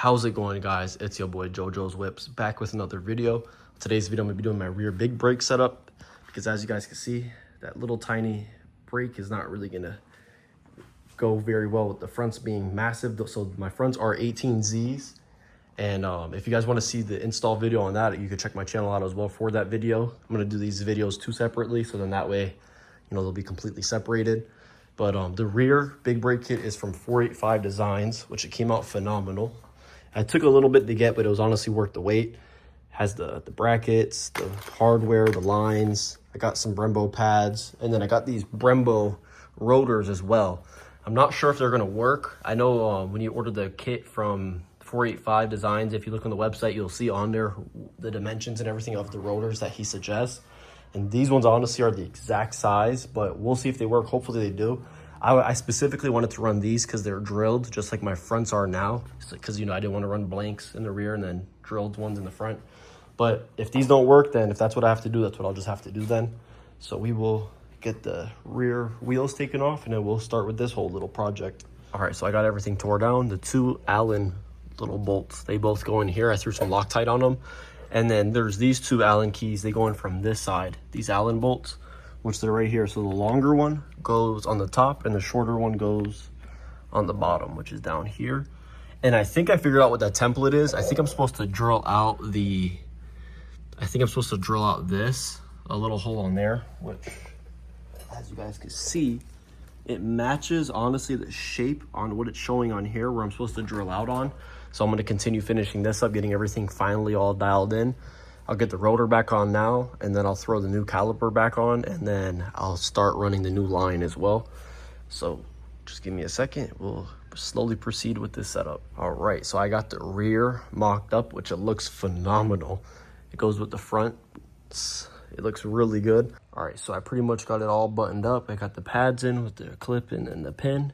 How's it going, guys? It's your boy JoJo's Whips back with another video. Today's video I'm gonna be doing my rear big brake setup because as you guys can see, that little tiny brake is not really gonna go very well with the fronts being massive. So my fronts are 18Zs, and if you guys want to see the install video on that, you can check my channel out as well for that video. I'm gonna do these videos two separately, so then that way, you know, they'll be completely separated. But the rear big brake kit is from 485 Designs, which it came out phenomenal. I took a little bit to get, but it was honestly worth the wait. Has the brackets, the hardware, the lines. I got some Brembo pads, and then I got these Brembo rotors as well. I'm not sure if they're gonna work. I know when you order the kit from 485 Designs, if you look on the website, you'll see on there the dimensions and everything of the rotors that he suggests. And these ones honestly are the exact size, but we'll see if they work. Hopefully they do. I specifically wanted to run these because they're drilled just like my fronts are now, because you know I didn't want to run blanks in the rear and then drilled ones in the front. But if these don't work, then if that's what I have to do, that's what I'll just have to do then. So we will get the rear wheels taken off, and then we'll start with this whole little project. All right, so I got everything tore down. The two Allen little bolts, they both go in here. I threw some Loctite on them. And then there's these two Allen keys. They go in from this side, these Allen bolts, which they're right here. So the longer one goes on the top and the shorter one goes on the bottom, which is down here. And I think I figured out what that template is. I think I'm supposed to drill out this, a little hole on there, which as you guys can see, it matches honestly the shape on what it's showing on here where I'm supposed to drill out on. So I'm going to continue finishing this up, getting everything finally all dialed in. I'll get the rotor back on now, and then I'll throw the new caliper back on, and then I'll start running the new line as well. So just give me a second. We'll slowly proceed with this setup. All right, so I got the rear mocked up, which it looks phenomenal. It goes with the front. It looks really good. All right, so I pretty much got it all buttoned up. I got the pads in with the clip and the pin,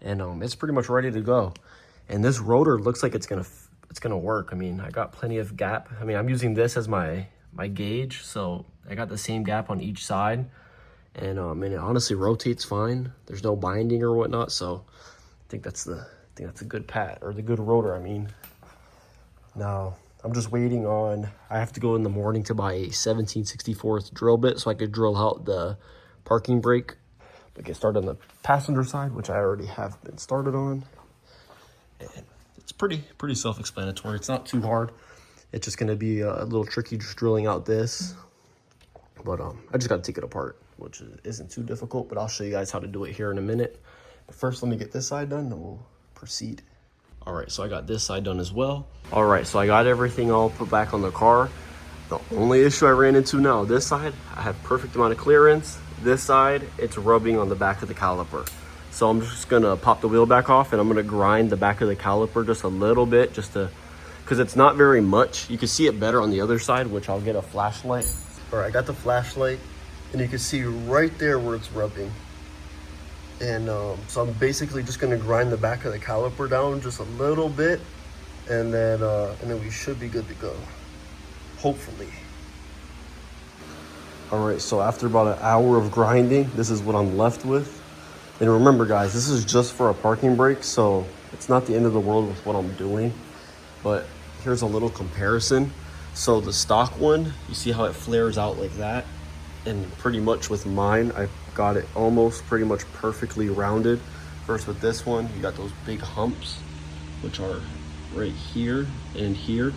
and it's pretty much ready to go. And this rotor looks like it's gonna work. I mean, I got plenty of gap. I mean, I'm using this as my gauge, so I got the same gap on each side, and it honestly rotates fine. There's no binding or whatnot, so I think that's a good pad, or the good rotor. I mean, now I'm just waiting on. I have to go in the morning to buy a 17/64 drill bit so I could drill out the parking brake. But get started on the passenger side, which I already have been started on. And it's pretty self-explanatory. It's not too hard. It's just going to be a little tricky just drilling out this. But I just got to take it apart, which isn't too difficult. But I'll show you guys how to do it here in a minute. But first, let me get this side done, and we'll proceed. All right, so I got this side done as well. All right, so I got everything all put back on the car. The only issue I ran into now, this side, I have perfect amount of clearance. This side, it's rubbing on the back of the caliper. So I'm just gonna pop the wheel back off, and I'm gonna grind the back of the caliper just a little bit, because it's not very much. You can see it better on the other side, which I'll get a flashlight. All right, I got the flashlight, and you can see right there where it's rubbing. And so I'm basically just gonna grind the back of the caliper down just a little bit, and then we should be good to go, hopefully. All right, so after about an hour of grinding, this is what I'm left with. And remember, guys, this is just for a parking brake, so it's not the end of the world with what I'm doing. But here's a little comparison. So the stock one, you see how it flares out like that? And pretty much with mine, I got it almost pretty much perfectly rounded. First with this one, you got those big humps, which are right here and here.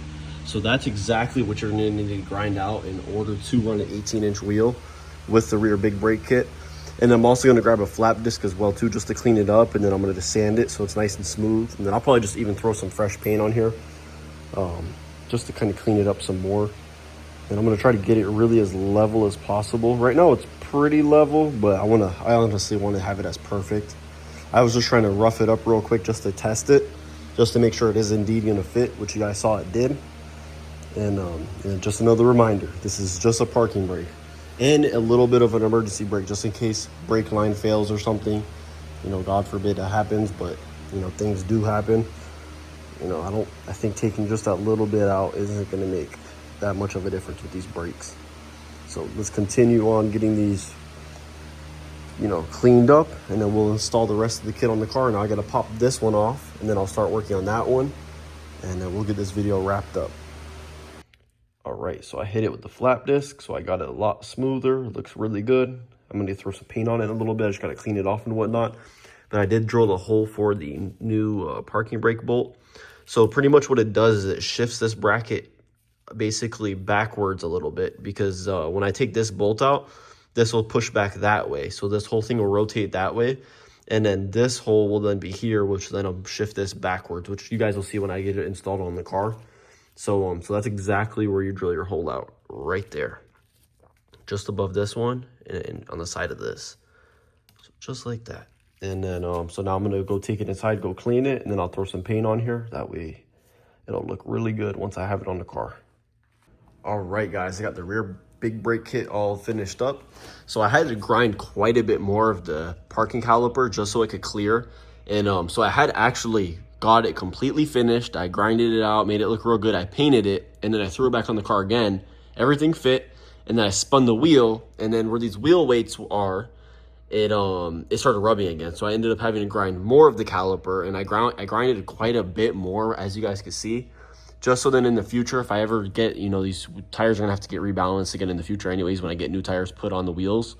So that's exactly what you're gonna need to grind out in order to run an 18-inch wheel with the rear big brake kit. And I'm also gonna grab a flap disc as well too, just to clean it up, and then I'm gonna just sand it so it's nice and smooth. And then I'll probably just even throw some fresh paint on here, just to kind of clean it up some more. And I'm gonna try to get it really as level as possible. Right now it's pretty level, but I honestly wanna have it as perfect. I was just trying to rough it up real quick just to test it, just to make sure it is indeed gonna fit, which you guys saw it did. And just another reminder, this is just a parking brake. And a little bit of an emergency brake, just in case brake line fails or something. You know, God forbid that happens, but you know, things do happen. You know, I think taking just that little bit out isn't gonna make that much of a difference with these brakes. So let's continue on getting these, you know, cleaned up, and then we'll install the rest of the kit on the car. Now I gotta pop this one off, and then I'll start working on that one. and then we'll get this video wrapped up. All right, so I hit it with the flap disc, so I got it a lot smoother. It looks really good. I'm gonna throw some paint on it a little bit. I just gotta clean it off and whatnot. But I did drill the hole for the new parking brake bolt. So pretty much what it does is it shifts this bracket basically backwards a little bit, because when I take this bolt out, this will push back that way. So this whole thing will rotate that way. And then this hole will then be here, which then I'll shift this backwards, which you guys will see when I get it installed on the car. So that's exactly where you drill your hole out, right there. Just above this one and on the side of this. So just like that. And then, so now I'm gonna go take it inside, go clean it, and then I'll throw some paint on here. That way it'll look really good once I have it on the car. All right, guys, I got the rear big brake kit all finished up. So I had to grind quite a bit more of the parking caliper just so it could clear. And so I had actually got it completely finished. I grinded it out, made it look real good. I painted it, and then I threw it back on the car again. Everything fit, and then I spun the wheel, and then where these wheel weights are, it started rubbing again. So I ended up having to grind more of the caliper, and I grinded it quite a bit more, as you guys can see. Just so then in the future, if I ever get, you know, these tires are gonna have to get rebalanced again in the future anyways when I get new tires put on the wheels.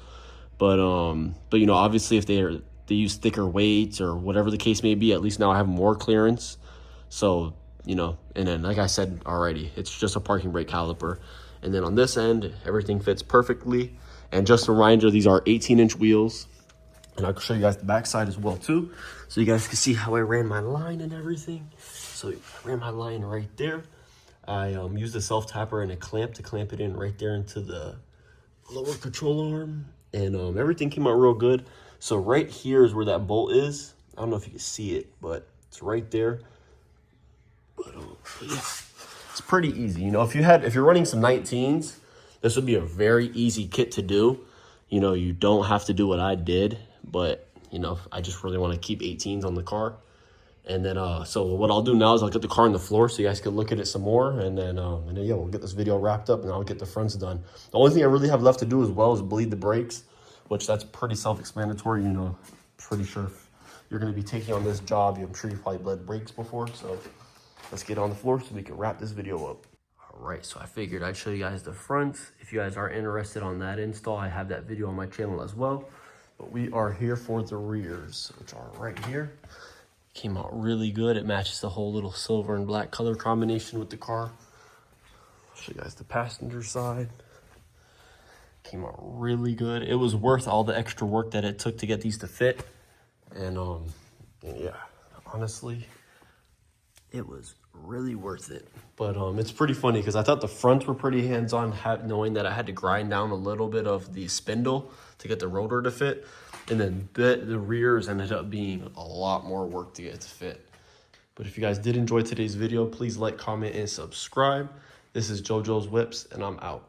But you know, obviously if they use thicker weights or whatever the case may be, at least now I have more clearance. So, you know, and then like I said already, it's just a parking brake caliper. And then on this end, everything fits perfectly. And just a reminder, these are 18-inch wheels. And I'll show you guys the backside as well too, so you guys can see how I ran my line and everything. So I ran my line right there. I used a self-tapper and a clamp to clamp it in right there into the lower control arm. And everything came out real good. So right here is where that bolt is. I don't know if you can see it, but it's right there. But yeah, it's pretty easy. You know, if you're running some 19s, this would be a very easy kit to do. You know, you don't have to do what I did, but you know, I just really want to keep 18s on the car. And then, so what I'll do now is I'll get the car on the floor so you guys can look at it some more. And then yeah, we'll get this video wrapped up and I'll get the fronts done. The only thing I really have left to do as well is bleed the brakes, which that's pretty self-explanatory. You know, pretty sure if you're going to be taking on this job, I'm sure you've probably bled brakes before. So let's get on the floor so we can wrap this video up. All right, so I figured I'd show you guys the fronts. If you guys are interested on that install, I have that video on my channel as well. But we are here for the rears, which are right here. Came out really good. It matches the whole little silver and black color combination with the car. I'll show you guys the passenger side. Came out really good. It was worth all the extra work that it took to get these to fit. And yeah, honestly, it was really worth it. But it's pretty funny because I thought the fronts were pretty hands-on, knowing that I had to grind down a little bit of the spindle to get the rotor to fit. And then the rears ended up being a lot more work to get to fit. But if you guys did enjoy today's video, please like, comment, and subscribe. This is JoJo's Whips, and I'm out.